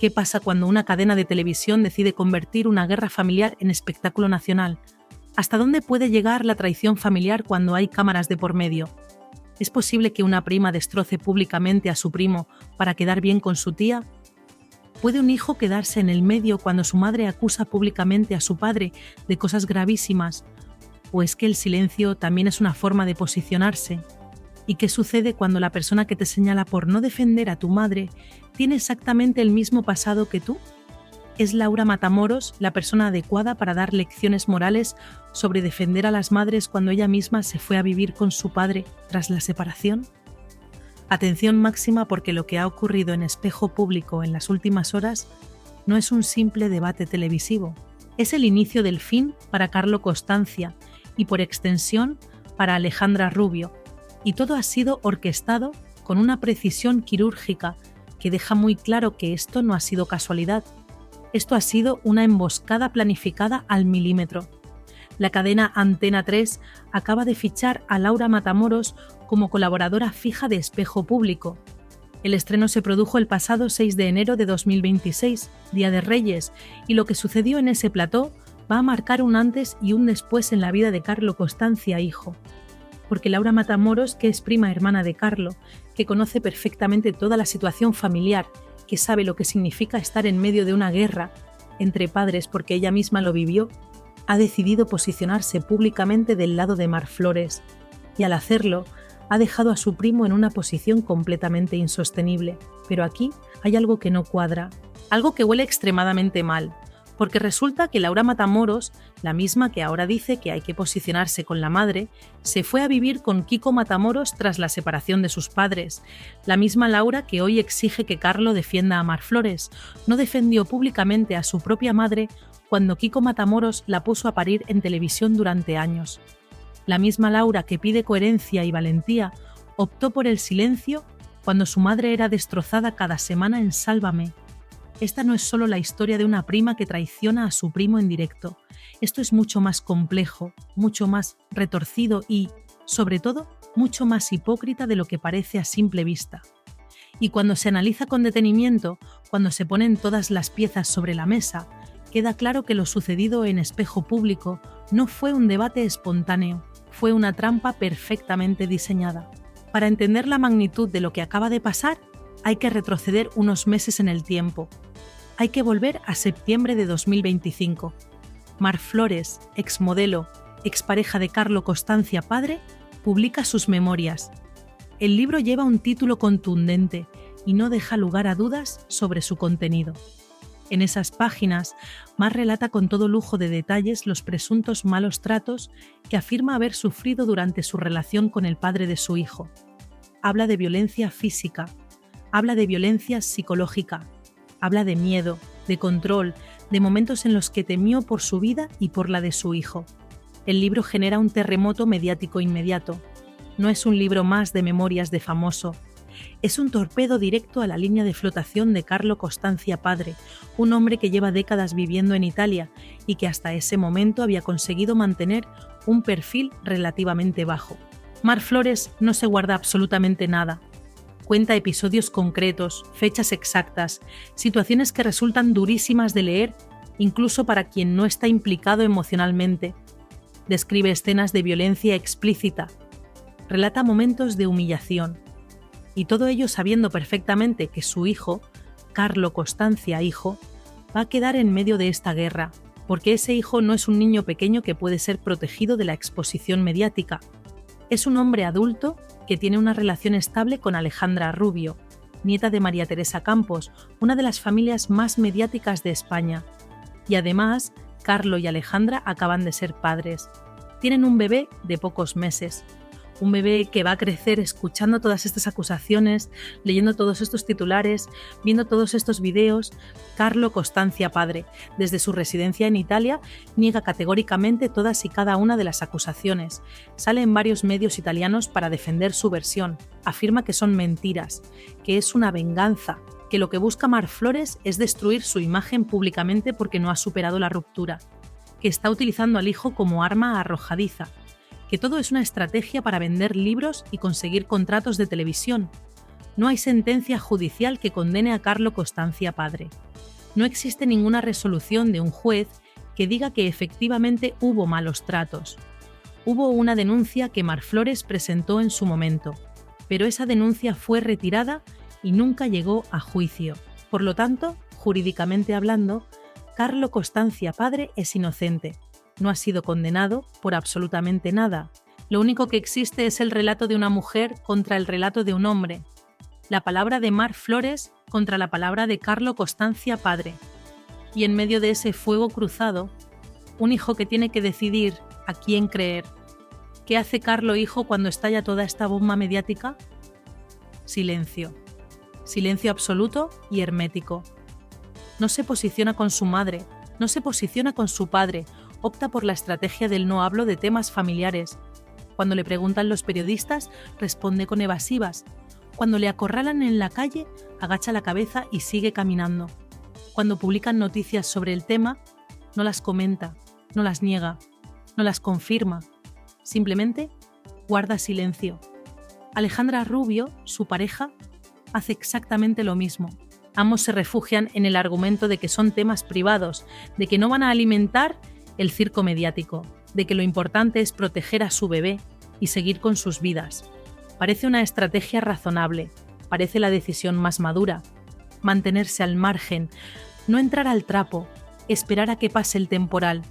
¿Qué pasa cuando una cadena de televisión decide convertir una guerra familiar en espectáculo nacional? ¿Hasta dónde puede llegar la traición familiar cuando hay cámaras de por medio? ¿Es posible que una prima destroce públicamente a su primo para quedar bien con su tía? ¿Puede un hijo quedarse en el medio cuando su madre acusa públicamente a su padre de cosas gravísimas? ¿O es que el silencio también es una forma de posicionarse? ¿Y qué sucede cuando la persona que te señala por no defender a tu madre tiene exactamente el mismo pasado que tú? ¿Es Laura Matamoros la persona adecuada para dar lecciones morales sobre defender a las madres cuando ella misma se fue a vivir con su padre tras la separación? Atención máxima, porque lo que ha ocurrido en Espejo Público en las últimas horas no es un simple debate televisivo, es el inicio del fin para Carlo Costanza y, por extensión, para Alejandra Rubio, y todo ha sido orquestado con una precisión quirúrgica que deja muy claro que esto no ha sido casualidad. Esto ha sido una emboscada planificada al milímetro. La cadena Antena 3 acaba de fichar a Laura Matamoros como colaboradora fija de Espejo Público. El estreno se produjo el pasado 6 de enero de 2026, Día de Reyes, y lo que sucedió en ese plató va a marcar un antes y un después en la vida de Carlo Costanza, hijo. Porque Laura Matamoros, que es prima hermana de Carlo, que conoce perfectamente toda la situación familiar, que sabe lo que significa estar en medio de una guerra entre padres porque ella misma lo vivió, ha decidido posicionarse públicamente del lado de Mar Flores, y al hacerlo ha dejado a su primo en una posición completamente insostenible. Pero aquí hay algo que no cuadra, algo que huele extremadamente mal, porque resulta que Laura Matamoros, la misma que ahora dice que hay que posicionarse con la madre, se fue a vivir con Kiko Matamoros tras la separación de sus padres. La misma Laura que hoy exige que Carlo defienda a Mar Flores, no defendió públicamente a su propia madre cuando Kiko Matamoros la puso a parir en televisión durante años. La misma Laura que pide coherencia y valentía optó por el silencio cuando su madre era destrozada cada semana en Sálvame. Esta no es solo la historia de una prima que traiciona a su primo en directo. Esto es mucho más complejo, mucho más retorcido y, sobre todo, mucho más hipócrita de lo que parece a simple vista. Y cuando se analiza con detenimiento, cuando se ponen todas las piezas sobre la mesa, queda claro que lo sucedido en Espejo Público no fue un debate espontáneo, fue una trampa perfectamente diseñada. Para entender la magnitud de lo que acaba de pasar, hay que retroceder unos meses en el tiempo. Hay que volver a septiembre de 2025. Mar Flores, exmodelo, expareja de Carlo Costanza padre, publica sus memorias. El libro lleva un título contundente y no deja lugar a dudas sobre su contenido. En esas páginas, Mar relata con todo lujo de detalles los presuntos malos tratos que afirma haber sufrido durante su relación con el padre de su hijo. Habla de violencia física, habla de violencia psicológica, habla de miedo, de control, de momentos en los que temió por su vida y por la de su hijo. El libro genera un terremoto mediático inmediato. No es un libro más de memorias de famoso. Es un torpedo directo a la línea de flotación de Carlo Costanza padre, un hombre que lleva décadas viviendo en Italia y que hasta ese momento había conseguido mantener un perfil relativamente bajo. Mar Flores no se guarda absolutamente nada. Cuenta episodios concretos, fechas exactas, situaciones que resultan durísimas de leer, incluso para quien no está implicado emocionalmente. Describe escenas de violencia explícita. Relata momentos de humillación. Y todo ello sabiendo perfectamente que su hijo, Carlo Costanza hijo, va a quedar en medio de esta guerra, porque ese hijo no es un niño pequeño que puede ser protegido de la exposición mediática. Es un hombre adulto que tiene una relación estable con Alejandra Rubio, nieta de María Teresa Campos, una de las familias más mediáticas de España. Y además, Carlo y Alejandra acaban de ser padres. Tienen un bebé de pocos meses. Un bebé que va a crecer escuchando todas estas acusaciones, leyendo todos estos titulares, viendo todos estos videos. Carlo Costanza padre, desde su residencia en Italia, niega categóricamente todas y cada una de las acusaciones. Sale en varios medios italianos para defender su versión. Afirma que son mentiras, que es una venganza, que lo que busca Mar Flores es destruir su imagen públicamente porque no ha superado la ruptura, que está utilizando al hijo como arma arrojadiza, que todo es una estrategia para vender libros y conseguir contratos de televisión. No hay sentencia judicial que condene a Carlo Costanza padre. No existe ninguna resolución de un juez que diga que efectivamente hubo malos tratos. Hubo una denuncia que Marflores presentó en su momento, pero esa denuncia fue retirada y nunca llegó a juicio. Por lo tanto, jurídicamente hablando, Carlo Costanza padre es inocente. No ha sido condenado por absolutamente nada. Lo único que existe es el relato de una mujer contra el relato de un hombre. La palabra de Marflores contra la palabra de Carlo Costanza padre. Y en medio de ese fuego cruzado, un hijo que tiene que decidir a quién creer. ¿Qué hace Carlo hijo cuando estalla toda esta bomba mediática? Silencio. Silencio absoluto y hermético. No se posiciona con su madre, no se posiciona con su padre, opta por la estrategia del no hablo de temas familiares. Cuando le preguntan los periodistas, responde con evasivas. Cuando le acorralan en la calle, agacha la cabeza y sigue caminando. Cuando publican noticias sobre el tema, no las comenta, no las niega, no las confirma. Simplemente guarda silencio. Alejandra Rubio, su pareja, hace exactamente lo mismo. Ambos se refugian en el argumento de que son temas privados, de que no van a alimentar el circo mediático, de que lo importante es proteger a su bebé y seguir con sus vidas. Parece una estrategia razonable, parece la decisión más madura. Mantenerse al margen, no entrar al trapo, esperar a que pase el temporal.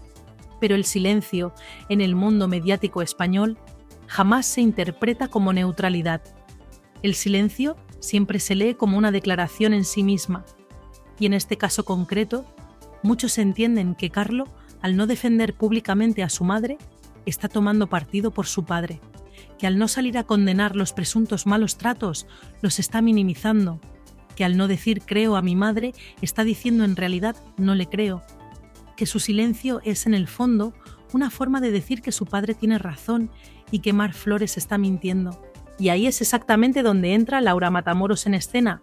Pero el silencio, en el mundo mediático español, jamás se interpreta como neutralidad. El silencio siempre se lee como una declaración en sí misma. Y en este caso concreto, muchos entienden que Carlo, al no defender públicamente a su madre, está tomando partido por su padre, que al no salir a condenar los presuntos malos tratos, los está minimizando, que al no decir creo a mi madre, está diciendo en realidad no le creo, que su silencio es en el fondo una forma de decir que su padre tiene razón y que Marflores está mintiendo. Y ahí es exactamente donde entra Laura Matamoros en escena.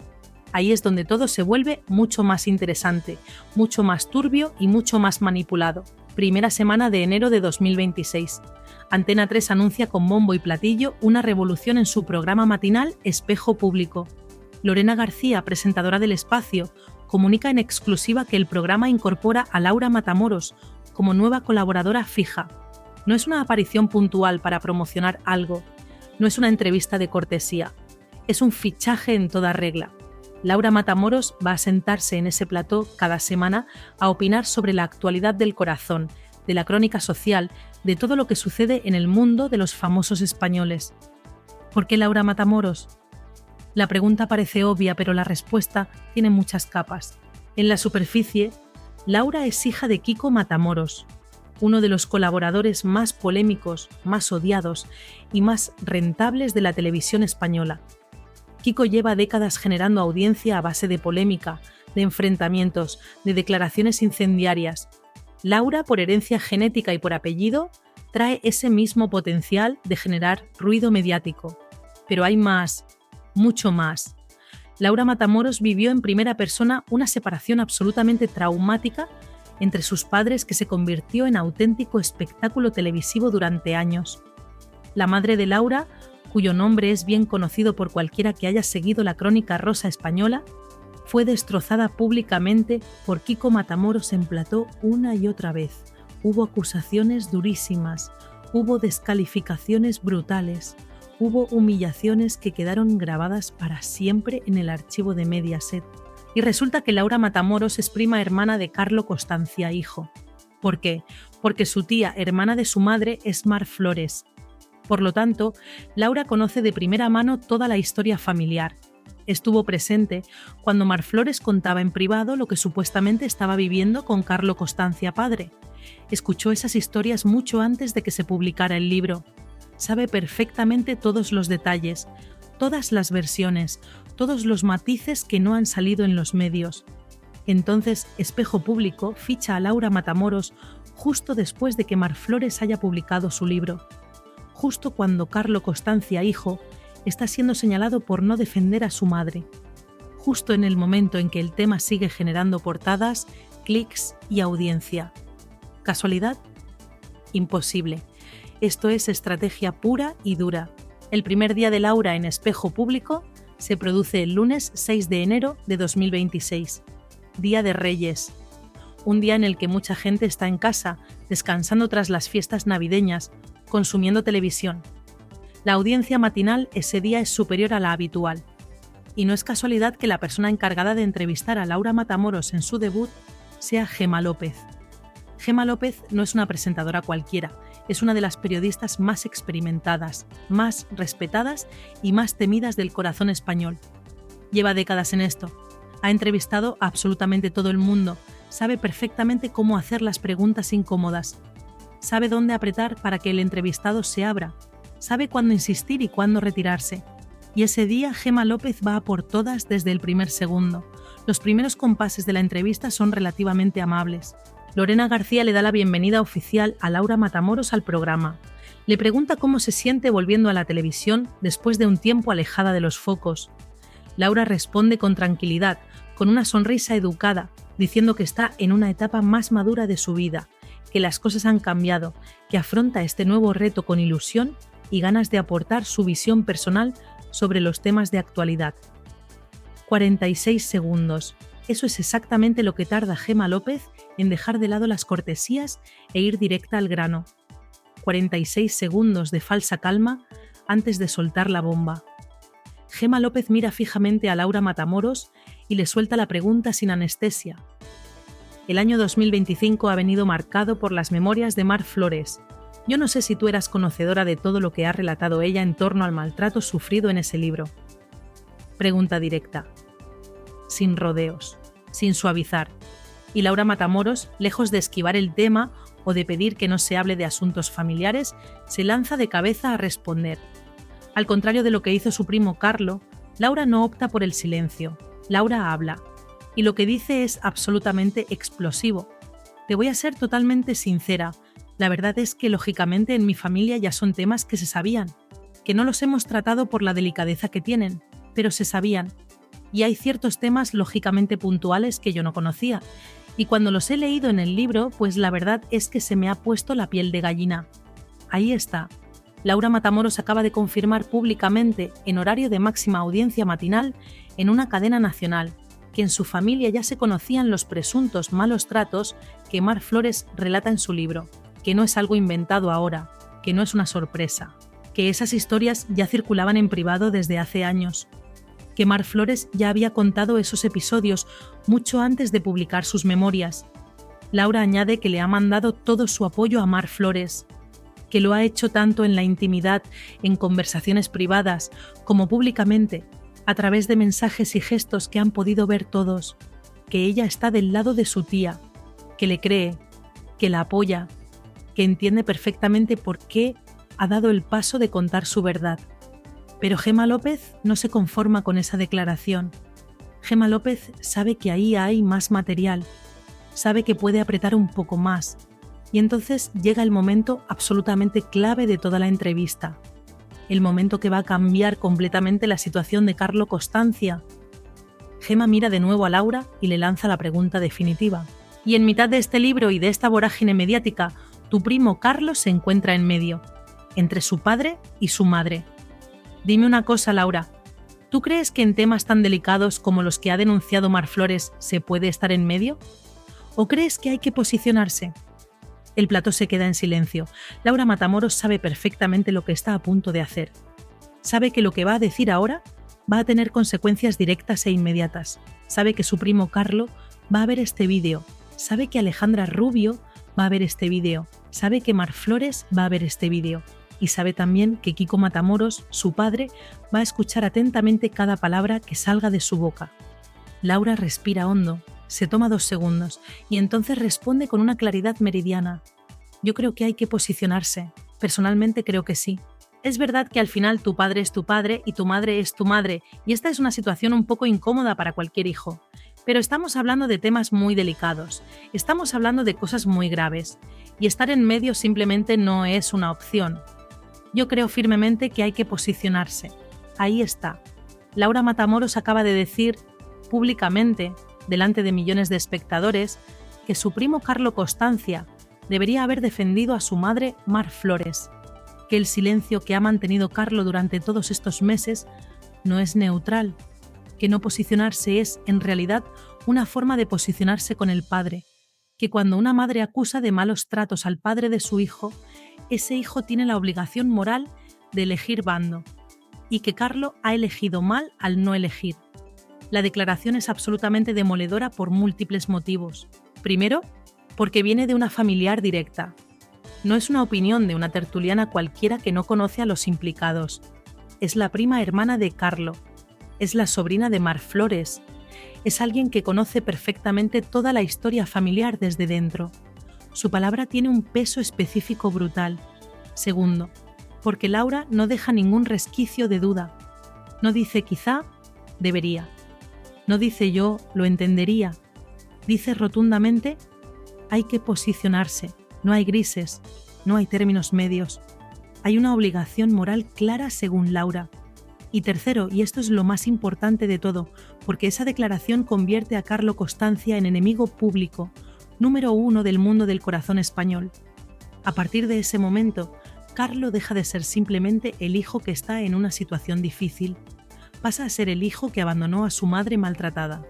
Ahí es donde todo se vuelve mucho más interesante, mucho más turbio y mucho más manipulado. Primera semana de enero de 2026. Antena 3 anuncia con bombo y platillo una revolución en su programa matinal Espejo Público. Lorena García, presentadora del Espacio, comunica en exclusiva que el programa incorpora a Laura Matamoros como nueva colaboradora fija. No es una aparición puntual para promocionar algo, no es una entrevista de cortesía, es un fichaje en toda regla. Laura Matamoros va a sentarse en ese plató cada semana a opinar sobre la actualidad del corazón, de la crónica social, de todo lo que sucede en el mundo de los famosos españoles. ¿Por qué Laura Matamoros? La pregunta parece obvia, pero la respuesta tiene muchas capas. En la superficie, Laura es hija de Kiko Matamoros, uno de los colaboradores más polémicos, más odiados y más rentables de la televisión española. Kiko lleva décadas generando audiencia a base de polémica, de enfrentamientos, de declaraciones incendiarias. Laura, por herencia genética y por apellido, trae ese mismo potencial de generar ruido mediático. Pero hay más, mucho más. Laura Matamoros vivió en primera persona una separación absolutamente traumática entre sus padres que se convirtió en auténtico espectáculo televisivo durante años. La madre de Laura, cuyo nombre es bien conocido por cualquiera que haya seguido la crónica rosa española, fue destrozada públicamente por Kiko Matamoros en plató una y otra vez. Hubo acusaciones durísimas, hubo descalificaciones brutales, hubo humillaciones que quedaron grabadas para siempre en el archivo de Mediaset. Y resulta que Laura Matamoros es prima hermana de Carlo Costanza hijo. ¿Por qué? Porque su tía, hermana de su madre, es Marflores. Por lo tanto, Laura conoce de primera mano toda la historia familiar. Estuvo presente cuando Marflores contaba en privado lo que supuestamente estaba viviendo con Carlo Costanza padre. Escuchó esas historias mucho antes de que se publicara el libro. Sabe perfectamente todos los detalles, todas las versiones, todos los matices que no han salido en los medios. Entonces, Espejo Público ficha a Laura Matamoros justo después de que Marflores haya publicado su libro. Justo cuando Carlo Costanza hijo está siendo señalado por no defender a su madre. Justo en el momento en que el tema sigue generando portadas, clics y audiencia. ¿Casualidad? Imposible. Esto es estrategia pura y dura. El primer día de Laura en Espejo Público se produce el lunes 6 de enero de 2026, Día de Reyes, un día en el que mucha gente está en casa, descansando tras las fiestas navideñas, consumiendo televisión. La audiencia matinal ese día es superior a la habitual. Y no es casualidad que la persona encargada de entrevistar a Laura Matamoros en su debut sea Gemma López. Gemma López no es una presentadora cualquiera, es una de las periodistas más experimentadas, más respetadas y más temidas del corazón español. Lleva décadas en esto, ha entrevistado a absolutamente todo el mundo, sabe perfectamente cómo hacer las preguntas incómodas, sabe dónde apretar para que el entrevistado se abra, sabe cuándo insistir y cuándo retirarse. Y ese día Gemma López va a por todas desde el primer segundo. Los primeros compases de la entrevista son relativamente amables. Lorena García le da la bienvenida oficial a Laura Matamoros al programa. Le pregunta cómo se siente volviendo a la televisión después de un tiempo alejada de los focos. Laura responde con tranquilidad, con una sonrisa educada, diciendo que está en una etapa más madura de su vida, que las cosas han cambiado, que afronta este nuevo reto con ilusión y ganas de aportar su visión personal sobre los temas de actualidad. 46 segundos. Eso es exactamente lo que tarda Gemma López en dejar de lado las cortesías e ir directa al grano. 46 segundos de falsa calma antes de soltar la bomba. Gemma López mira fijamente a Laura Matamoros y le suelta la pregunta sin anestesia. El año 2025 ha venido marcado por las memorias de Mar Flores. Yo no sé si tú eras conocedora de todo lo que ha relatado ella en torno al maltrato sufrido en ese libro. Pregunta directa, sin rodeos, sin suavizar. Y Laura Matamoros, lejos de esquivar el tema o de pedir que no se hable de asuntos familiares, se lanza de cabeza a responder. Al contrario de lo que hizo su primo Carlo, Laura no opta por el silencio. Laura habla. Y lo que dice es absolutamente explosivo. Te voy a ser totalmente sincera. La verdad es que lógicamente en mi familia ya son temas que se sabían, que no los hemos tratado por la delicadeza que tienen, pero se sabían. Y hay ciertos temas lógicamente puntuales que yo no conocía. Y cuando los he leído en el libro, pues la verdad es que se me ha puesto la piel de gallina. Ahí está. Laura Matamoros acaba de confirmar públicamente, en horario de máxima audiencia matinal, en una cadena nacional, que en su familia ya se conocían los presuntos malos tratos que Mar Flores relata en su libro, que no es algo inventado ahora, que no es una sorpresa, que esas historias ya circulaban en privado desde hace años, que Mar Flores ya había contado esos episodios mucho antes de publicar sus memorias. Laura añade que le ha mandado todo su apoyo a Mar Flores, que lo ha hecho tanto en la intimidad, en conversaciones privadas, como públicamente, a través de mensajes y gestos que han podido ver todos, que ella está del lado de su tía, que le cree, que la apoya, que entiende perfectamente por qué ha dado el paso de contar su verdad. Pero Gemma López no se conforma con esa declaración. Gemma López sabe que ahí hay más material, sabe que puede apretar un poco más, y entonces llega el momento absolutamente clave de toda la entrevista, el momento que va a cambiar completamente la situación de Carlo Costancia. Gemma mira de nuevo a Laura y le lanza la pregunta definitiva. Y en mitad de este libro y de esta vorágine mediática, tu primo Carlos se encuentra en medio, entre su padre y su madre. Dime una cosa, Laura, ¿tú crees que en temas tan delicados como los que ha denunciado Mar Flores se puede estar en medio? ¿O crees que hay que posicionarse? El plató se queda en silencio. Laura Matamoros sabe perfectamente lo que está a punto de hacer. Sabe que lo que va a decir ahora va a tener consecuencias directas e inmediatas. Sabe que su primo Carlo va a ver este vídeo. Sabe que Alejandra Rubio va a ver este vídeo. Sabe que Mar Flores va a ver este vídeo. Y sabe también que Kiko Matamoros, su padre, va a escuchar atentamente cada palabra que salga de su boca. Laura respira hondo, se toma 2 segundos y entonces responde con una claridad meridiana. Yo creo que hay que posicionarse. Personalmente creo que sí. Es verdad que al final tu padre es tu padre y tu madre es tu madre, y esta es una situación un poco incómoda para cualquier hijo. Pero estamos hablando de temas muy delicados, estamos hablando de cosas muy graves, y estar en medio simplemente no es una opción. Yo creo firmemente que hay que posicionarse. Ahí está. Laura Matamoros acaba de decir públicamente, delante de millones de espectadores, que su primo Carlo Costancia debería haber defendido a su madre Mar Flores, que el silencio que ha mantenido Carlo durante todos estos meses no es neutral, que no posicionarse es, en realidad, una forma de posicionarse con el padre, que cuando una madre acusa de malos tratos al padre de su hijo, ese hijo tiene la obligación moral de elegir bando, y que Carlo ha elegido mal al no elegir. La declaración es absolutamente demoledora por múltiples motivos. Primero, porque viene de una familiar directa. No es una opinión de una tertuliana cualquiera que no conoce a los implicados. Es la prima hermana de Carlo. Es la sobrina de Mar Flores. Es alguien que conoce perfectamente toda la historia familiar desde dentro. Su palabra tiene un peso específico brutal. Segundo, porque Laura no deja ningún resquicio de duda. No dice quizá, debería. No dice yo, lo entendería. Dice rotundamente, hay que posicionarse, no hay grises, no hay términos medios. Hay una obligación moral clara según Laura. Y tercero, y esto es lo más importante de todo, porque esa declaración convierte a Carlo Costanza en enemigo público, número 1 del mundo del corazón español. A partir de ese momento, Carlo deja de ser simplemente el hijo que está en una situación difícil. Pasa a ser el hijo que abandonó a su madre maltratada,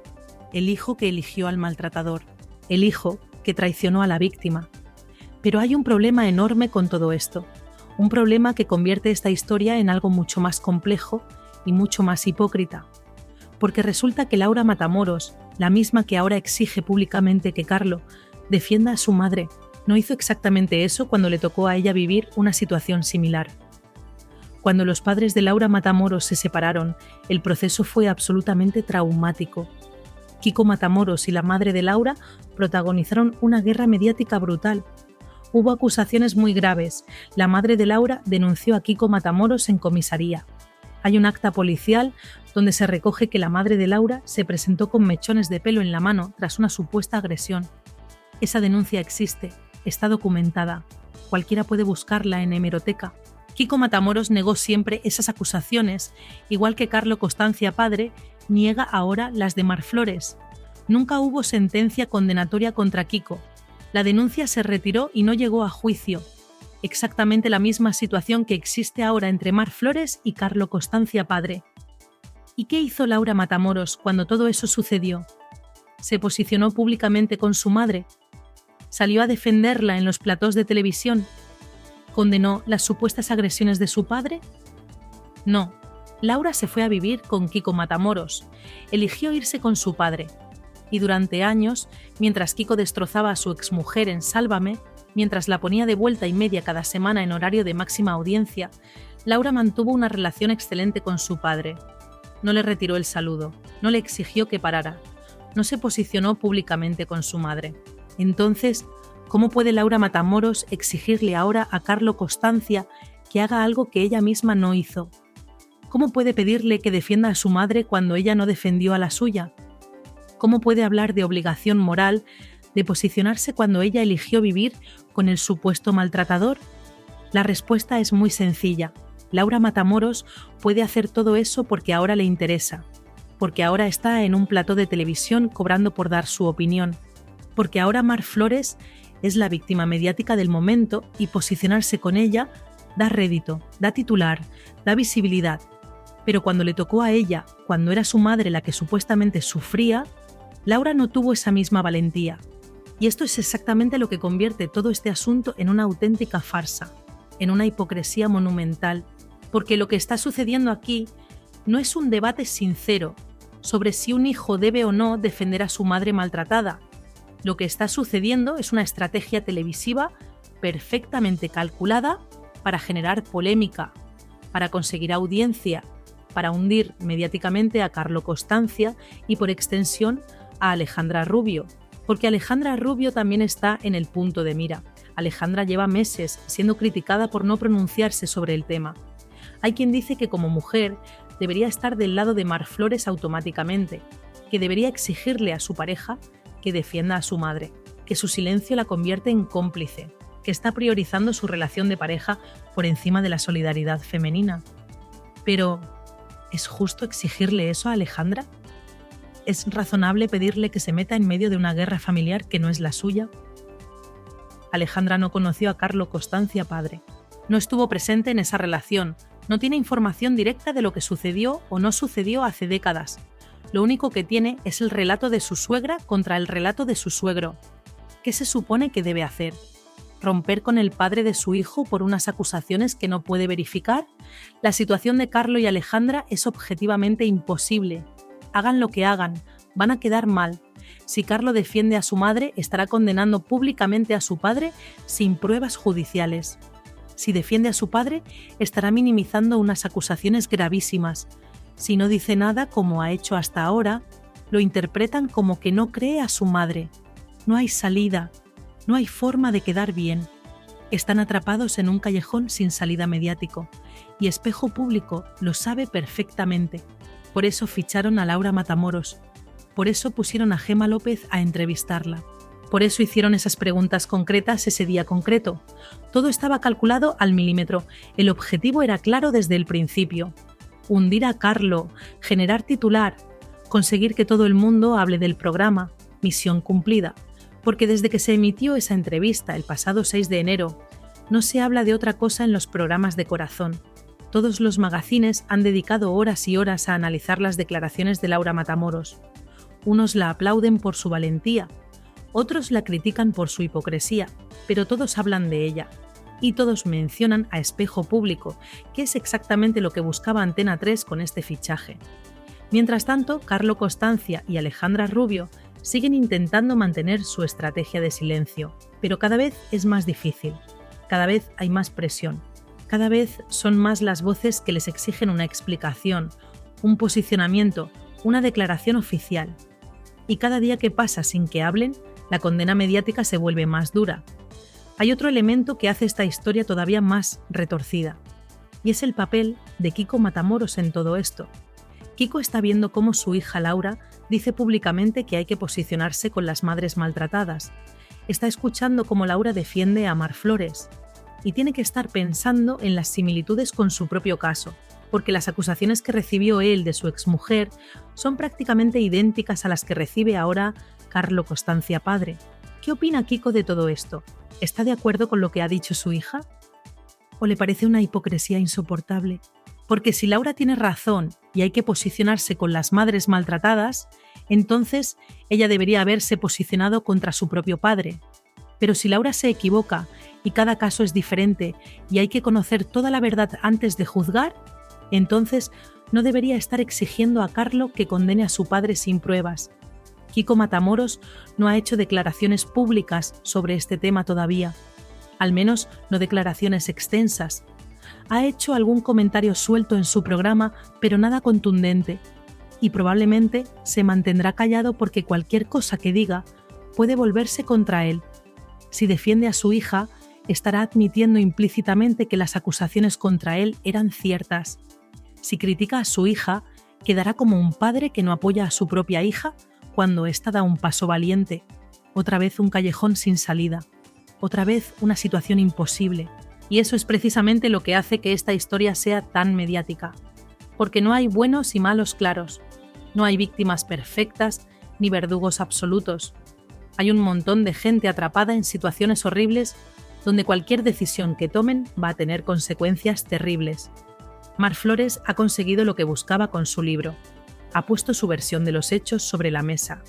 el hijo que eligió al maltratador, el hijo que traicionó a la víctima. Pero hay un problema enorme con todo esto, un problema que convierte esta historia en algo mucho más complejo y mucho más hipócrita. Porque resulta que Laura Matamoros, la misma que ahora exige públicamente que Carlo defienda a su madre, no hizo exactamente eso cuando le tocó a ella vivir una situación similar. Cuando los padres de Laura Matamoros se separaron, el proceso fue absolutamente traumático. Kiko Matamoros y la madre de Laura protagonizaron una guerra mediática brutal. Hubo acusaciones muy graves. La madre de Laura denunció a Kiko Matamoros en comisaría. Hay un acta policial donde se recoge que la madre de Laura se presentó con mechones de pelo en la mano tras una supuesta agresión. Esa denuncia existe, está documentada. Cualquiera puede buscarla en hemeroteca. Kiko Matamoros negó siempre esas acusaciones, igual que Carlo Costanza padre niega ahora las de Mar Flores. Nunca hubo sentencia condenatoria contra Kiko. La denuncia se retiró y no llegó a juicio. Exactamente la misma situación que existe ahora entre Mar Flores y Carlo Costanza padre. ¿Y qué hizo Laura Matamoros cuando todo eso sucedió? ¿Se posicionó públicamente con su madre? ¿Salió a defenderla en los platós de televisión? ¿Condenó las supuestas agresiones de su padre? No. Laura se fue a vivir con Kiko Matamoros. Eligió irse con su padre. Y durante años, mientras Kiko destrozaba a su exmujer en Sálvame, mientras la ponía de vuelta y media cada semana en horario de máxima audiencia, Laura mantuvo una relación excelente con su padre. No le retiró el saludo, no le exigió que parara, no se posicionó públicamente con su madre. Entonces, ¿cómo puede Laura Matamoros exigirle ahora a Carlo Costanza que haga algo que ella misma no hizo? ¿Cómo puede pedirle que defienda a su madre cuando ella no defendió a la suya? ¿Cómo puede hablar de obligación moral de posicionarse cuando ella eligió vivir con el supuesto maltratador? La respuesta es muy sencilla. Laura Matamoros puede hacer todo eso porque ahora le interesa, porque ahora está en un plató de televisión cobrando por dar su opinión, porque ahora Mar Flores es la víctima mediática del momento y posicionarse con ella da rédito, da titular, da visibilidad. Pero cuando le tocó a ella, cuando era su madre la que supuestamente sufría, Laura no tuvo esa misma valentía. Y esto es exactamente lo que convierte todo este asunto en una auténtica farsa, en una hipocresía monumental, porque lo que está sucediendo aquí no es un debate sincero sobre si un hijo debe o no defender a su madre maltratada. Lo que está sucediendo es una estrategia televisiva perfectamente calculada para generar polémica, para conseguir audiencia, para hundir mediáticamente a Carlo Costanza y por extensión a Alejandra Rubio, porque Alejandra Rubio también está en el punto de mira. Alejandra lleva meses siendo criticada por no pronunciarse sobre el tema. Hay quien dice que como mujer debería estar del lado de Mar Flores automáticamente, que debería exigirle a su pareja que defienda a su madre, que su silencio la convierte en cómplice, que está priorizando su relación de pareja por encima de la solidaridad femenina. Pero, ¿es justo exigirle eso a Alejandra? ¿Es razonable pedirle que se meta en medio de una guerra familiar que no es la suya? Alejandra no conoció a Carlo Costanza padre. No estuvo presente en esa relación, No tiene información directa de lo que sucedió o no sucedió hace décadas. Lo único que tiene es el relato de su suegra contra el relato de su suegro. ¿Qué se supone que debe hacer? ¿Romper con el padre de su hijo por unas acusaciones que no puede verificar? La situación de Carlo y Alejandra es objetivamente imposible. Hagan lo que hagan, van a quedar mal. Si Carlo defiende a su madre, estará condenando públicamente a su padre sin pruebas judiciales. Si defiende a su padre, estará minimizando unas acusaciones gravísimas. Si no dice nada, como ha hecho hasta ahora, lo interpretan como que no cree a su madre. No hay salida, no hay forma de quedar bien. Están atrapados en un callejón sin salida mediático, y Espejo Público lo sabe perfectamente. Por eso ficharon a Laura Matamoros. Por eso pusieron a Gemma López a entrevistarla. Por eso hicieron esas preguntas concretas ese día concreto. Todo estaba calculado al milímetro. El objetivo era claro desde el principio. Hundir a Carlo, generar titular, conseguir que todo el mundo hable del programa. Misión cumplida. Porque desde que se emitió esa entrevista el pasado 6 de enero, no se habla de otra cosa en los programas de Corazón. Todos los magazines han dedicado horas y horas a analizar las declaraciones de Laura Matamoros. Unos la aplauden por su valentía, otros la critican por su hipocresía, pero todos hablan de ella. Y todos mencionan a Espejo Público, que es exactamente lo que buscaba Antena 3 con este fichaje. Mientras tanto, Carlo Costanza y Alejandra Rubio siguen intentando mantener su estrategia de silencio, pero cada vez es más difícil, cada vez hay más presión, cada vez son más las voces que les exigen una explicación, un posicionamiento, una declaración oficial. Y cada día que pasa sin que hablen, la condena mediática se vuelve más dura. Hay otro elemento que hace esta historia todavía más retorcida, y es el papel de Kiko Matamoros en todo esto. Kiko está viendo cómo su hija Laura dice públicamente que hay que posicionarse con las madres maltratadas. Está escuchando cómo Laura defiende a Mar Flores. Y tiene que estar pensando en las similitudes con su propio caso, porque las acusaciones que recibió él de su exmujer son prácticamente idénticas a las que recibe ahora Carlo Costanza padre. ¿Qué opina Kiko de todo esto? ¿Está de acuerdo con lo que ha dicho su hija? ¿O le parece una hipocresía insoportable? Porque si Laura tiene razón y hay que posicionarse con las madres maltratadas, entonces ella debería haberse posicionado contra su propio padre. Pero si Laura se equivoca y cada caso es diferente y hay que conocer toda la verdad antes de juzgar, entonces no debería estar exigiendo a Carlo que condene a su padre sin pruebas. Kiko Matamoros no ha hecho declaraciones públicas sobre este tema todavía, al menos no declaraciones extensas. Ha hecho algún comentario suelto en su programa, pero nada contundente, y probablemente se mantendrá callado porque cualquier cosa que diga puede volverse contra él. Si defiende a su hija, estará admitiendo implícitamente que las acusaciones contra él eran ciertas. Si critica a su hija, quedará como un padre que no apoya a su propia hija cuando ésta da un paso valiente. Otra vez un callejón sin salida. Otra vez una situación imposible. Y eso es precisamente lo que hace que esta historia sea tan mediática. Porque no hay buenos y malos claros. No hay víctimas perfectas ni verdugos absolutos. Hay un montón de gente atrapada en situaciones horribles donde cualquier decisión que tomen va a tener consecuencias terribles. Mar Flores ha conseguido lo que buscaba con su libro. Ha puesto su versión de los hechos sobre la mesa.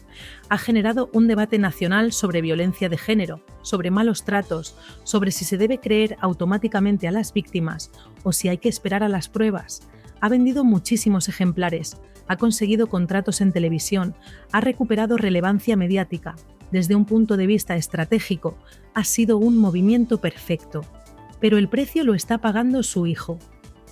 Ha generado un debate nacional sobre violencia de género, sobre malos tratos, sobre si se debe creer automáticamente a las víctimas o si hay que esperar a las pruebas. Ha vendido muchísimos ejemplares, ha conseguido contratos en televisión, ha recuperado relevancia mediática. Desde un punto de vista estratégico, ha sido un movimiento perfecto. Pero el precio lo está pagando su hijo.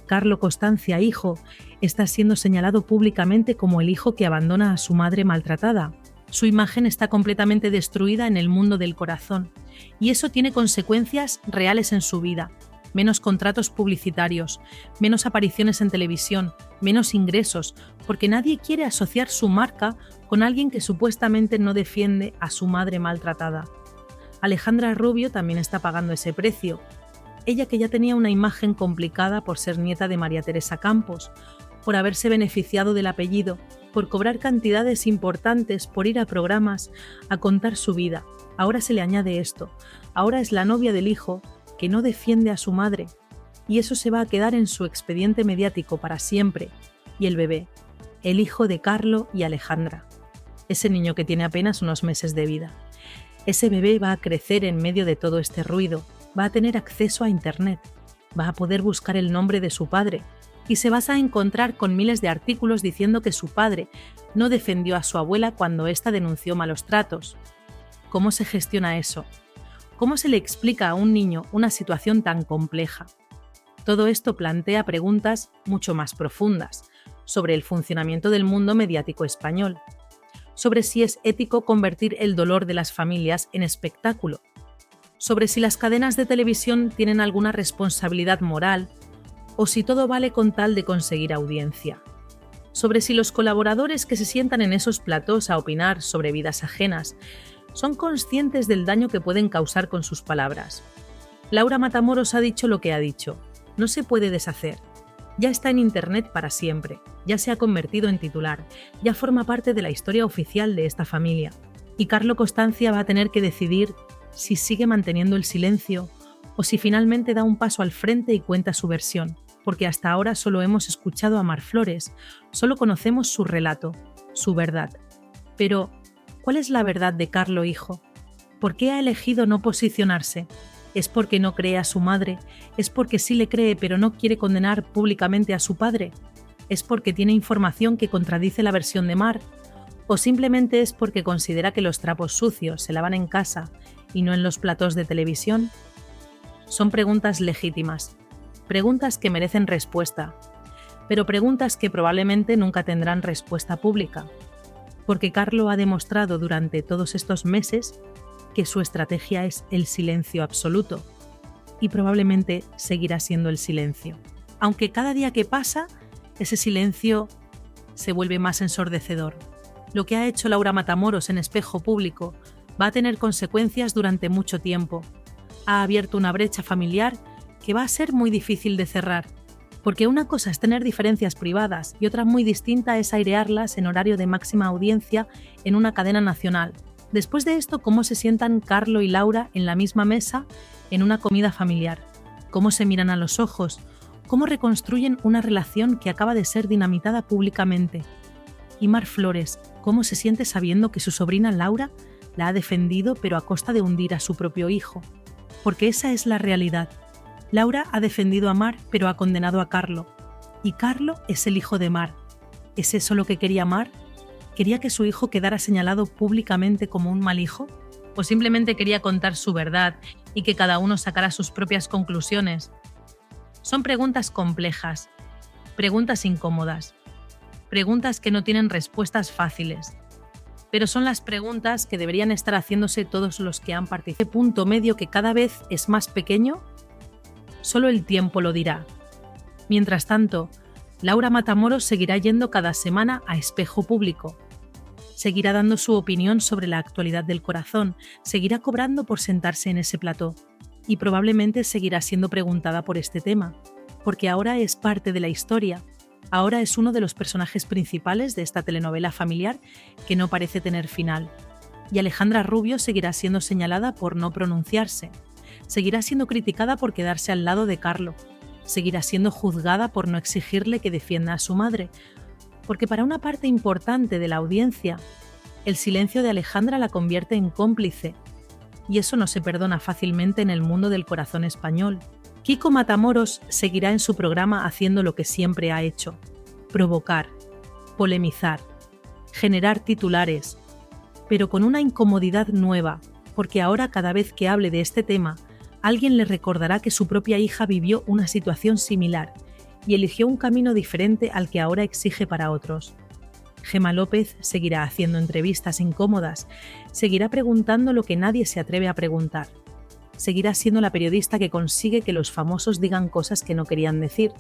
Carlo Costanza, hijo, está siendo señalado públicamente como el hijo que abandona a su madre maltratada. Su imagen está completamente destruida en el mundo del corazón, y eso tiene consecuencias reales en su vida. Menos contratos publicitarios, menos apariciones en televisión, menos ingresos, porque nadie quiere asociar su marca con alguien que supuestamente no defiende a su madre maltratada. Alejandra Rubio también está pagando ese precio. Ella, que ya tenía una imagen complicada por ser nieta de María Teresa Campos, por haberse beneficiado del apellido, por cobrar cantidades importantes por ir a programas a contar su vida. Ahora se le añade esto. Ahora es la novia del hijo que no defiende a su madre. y eso se va a quedar en su expediente mediático para siempre. Y el bebé, el hijo de Carlo y Alejandra, ese niño que tiene apenas unos meses de vida. Ese bebé va a crecer en medio de todo este ruido, va a tener acceso a Internet, va a poder buscar el nombre de su padre y se va a encontrar con miles de artículos diciendo que su padre no defendió a su abuela cuando ésta denunció malos tratos. ¿Cómo se gestiona eso? ¿Cómo se le explica a un niño una situación tan compleja? Todo esto plantea preguntas mucho más profundas sobre el funcionamiento del mundo mediático español, sobre si es ético convertir el dolor de las familias en espectáculo, sobre si las cadenas de televisión tienen alguna responsabilidad moral o si todo vale con tal de conseguir audiencia, sobre si los colaboradores que se sientan en esos platós a opinar sobre vidas ajenas son conscientes del daño que pueden causar con sus palabras. Laura Matamoros ha dicho lo que ha dicho. No se puede deshacer. Ya está en Internet para siempre. Ya se ha convertido en titular. Ya forma parte de la historia oficial de esta familia. Y Carlo Costanza va a tener que decidir si sigue manteniendo el silencio o si finalmente da un paso al frente y cuenta su versión. Porque hasta ahora solo hemos escuchado a Mar Flores. Solo conocemos su relato, su verdad. Pero, ¿cuál es la verdad de Carlo hijo? ¿Por qué ha elegido no posicionarse? ¿Es porque no cree a su madre? ¿Es porque sí le cree pero no quiere condenar públicamente a su padre? ¿Es porque tiene información que contradice la versión de Mar? ¿O simplemente es porque considera que los trapos sucios se lavan en casa y no en los platós de televisión? Son preguntas legítimas, preguntas que merecen respuesta, pero preguntas que probablemente nunca tendrán respuesta pública, porque Carlo ha demostrado durante todos estos meses que su estrategia es el silencio absoluto y probablemente seguirá siendo el silencio. Aunque cada día que pasa, ese silencio se vuelve más ensordecedor. Lo que ha hecho Laura Matamoros en Espejo Público va a tener consecuencias durante mucho tiempo. Ha abierto una brecha familiar que va a ser muy difícil de cerrar, porque una cosa es tener diferencias privadas y otra muy distinta es airearlas en horario de máxima audiencia en una cadena nacional. Después de esto, ¿cómo se sientan Carlo y Laura en la misma mesa en una comida familiar? ¿Cómo se miran a los ojos? ¿Cómo reconstruyen una relación que acaba de ser dinamitada públicamente? Y Mar Flores, ¿cómo se siente sabiendo que su sobrina Laura la ha defendido pero a costa de hundir a su propio hijo? Porque esa es la realidad. Laura ha defendido a Mar pero ha condenado a Carlo. Y Carlo es el hijo de Mar. ¿Es eso lo que quería Mar? ¿Quería que su hijo quedara señalado públicamente como un mal hijo? ¿O simplemente quería contar su verdad y que cada uno sacara sus propias conclusiones? Son preguntas complejas, preguntas incómodas, preguntas que no tienen respuestas fáciles, pero son las preguntas que deberían estar haciéndose todos los que han participado. ¿Qué punto medio que cada vez es más pequeño? Solo el tiempo lo dirá. Mientras tanto, Laura Matamoros seguirá yendo cada semana a Espejo Público. Seguirá dando su opinión sobre la actualidad del corazón, seguirá cobrando por sentarse en ese plató y probablemente seguirá siendo preguntada por este tema, porque ahora es parte de la historia, ahora es uno de los personajes principales de esta telenovela familiar que no parece tener final. Y Alejandra Rubio seguirá siendo señalada por no pronunciarse, seguirá siendo criticada por quedarse al lado de Carlo, seguirá siendo juzgada por no exigirle que defienda a su madre, porque para una parte importante de la audiencia, el silencio de Alejandra la convierte en cómplice, y eso no se perdona fácilmente en el mundo del corazón español. Kiko Matamoros seguirá en su programa haciendo lo que siempre ha hecho: provocar, polemizar, generar titulares, pero con una incomodidad nueva, porque ahora cada vez que hable de este tema, alguien le recordará que su propia hija vivió una situación similar y eligió un camino diferente al que ahora exige para otros. Gemma López seguirá haciendo entrevistas incómodas, seguirá preguntando lo que nadie se atreve a preguntar. Seguirá siendo la periodista que consigue que los famosos digan cosas que no querían decir.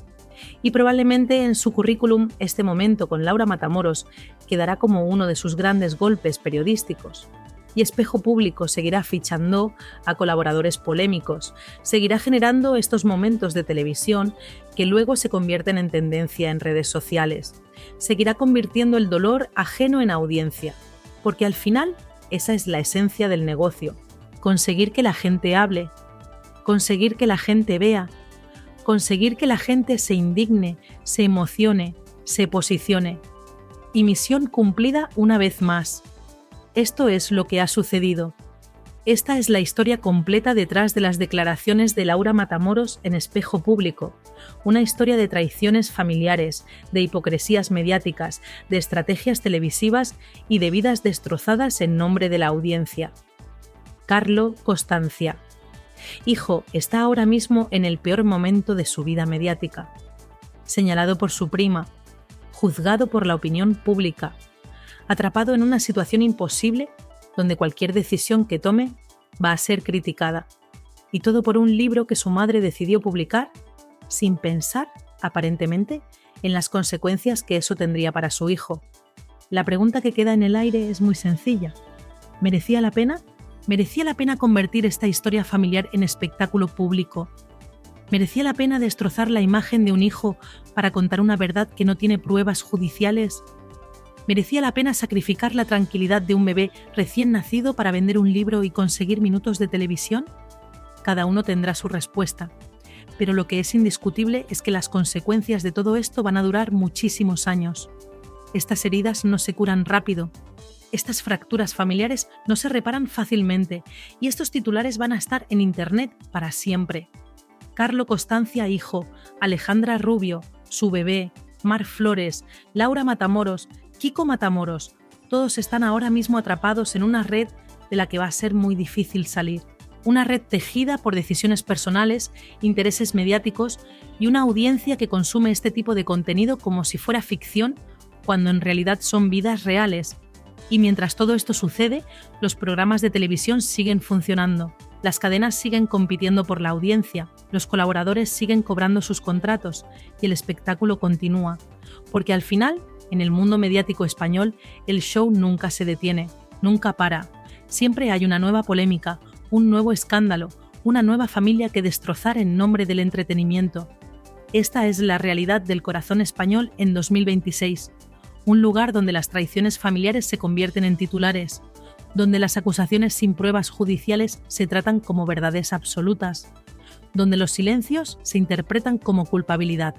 Y probablemente en su currículum este momento con Laura Matamoros quedará como uno de sus grandes golpes periodísticos. Y Espejo Público seguirá fichando a colaboradores polémicos, seguirá generando estos momentos de televisión que luego se convierten en tendencia en redes sociales. Seguirá convirtiendo el dolor ajeno en audiencia, porque al final esa es la esencia del negocio: conseguir que la gente hable, conseguir que la gente vea, conseguir que la gente se indigne, se emocione, se posicione. Y misión cumplida una vez más. Esto es lo que ha sucedido. Esta es la historia completa detrás de las declaraciones de Laura Matamoros en Espejo Público, una historia de traiciones familiares, de hipocresías mediáticas, de estrategias televisivas y de vidas destrozadas en nombre de la audiencia. Carlo Costanza. Hijo está ahora mismo en el peor momento de su vida mediática. Señalado por su prima, juzgado por la opinión pública, atrapado en una situación imposible donde cualquier decisión que tome va a ser criticada. Y todo por un libro que su madre decidió publicar sin pensar, aparentemente, en las consecuencias que eso tendría para su hijo. La pregunta que queda en el aire es muy sencilla. ¿Merecía la pena? ¿Merecía la pena convertir esta historia familiar en espectáculo público? ¿Merecía la pena destrozar la imagen de un hijo para contar una verdad que no tiene pruebas judiciales? ¿Merecía la pena sacrificar la tranquilidad de un bebé recién nacido para vender un libro y conseguir minutos de televisión? Cada uno tendrá su respuesta, pero lo que es indiscutible es que las consecuencias de todo esto van a durar muchísimos años. Estas heridas no se curan rápido, estas fracturas familiares no se reparan fácilmente y estos titulares van a estar en Internet para siempre. Carlo Costanza hijo, Alejandra Rubio, su bebé, Mar Flores, Laura Matamoros, Kiko Matamoros, todos están ahora mismo atrapados en una red de la que va a ser muy difícil salir. Una red tejida por decisiones personales, intereses mediáticos y una audiencia que consume este tipo de contenido como si fuera ficción, cuando en realidad son vidas reales. Y mientras todo esto sucede, los programas de televisión siguen funcionando, las cadenas siguen compitiendo por la audiencia, los colaboradores siguen cobrando sus contratos y el espectáculo continúa. Porque al final, en el mundo mediático español, el show nunca se detiene, nunca para. Siempre hay una nueva polémica, un nuevo escándalo, una nueva familia que destrozar en nombre del entretenimiento. Esta es la realidad del corazón español en 2026. Un lugar donde las traiciones familiares se convierten en titulares, donde las acusaciones sin pruebas judiciales se tratan como verdades absolutas, donde los silencios se interpretan como culpabilidad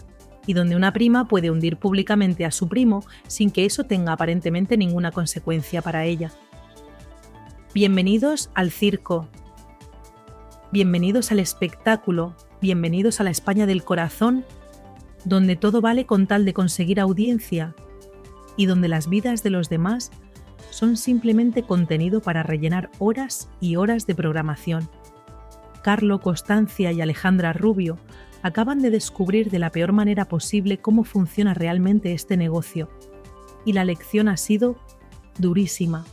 y donde una prima puede hundir públicamente a su primo sin que eso tenga aparentemente ninguna consecuencia para ella. Bienvenidos al circo. Bienvenidos al espectáculo. Bienvenidos a la España del corazón, donde todo vale con tal de conseguir audiencia y donde las vidas de los demás son simplemente contenido para rellenar horas y horas de programación. Carlo Costanza y Alejandra Rubio acaban de descubrir de la peor manera posible cómo funciona realmente este negocio. Y la lección ha sido durísima.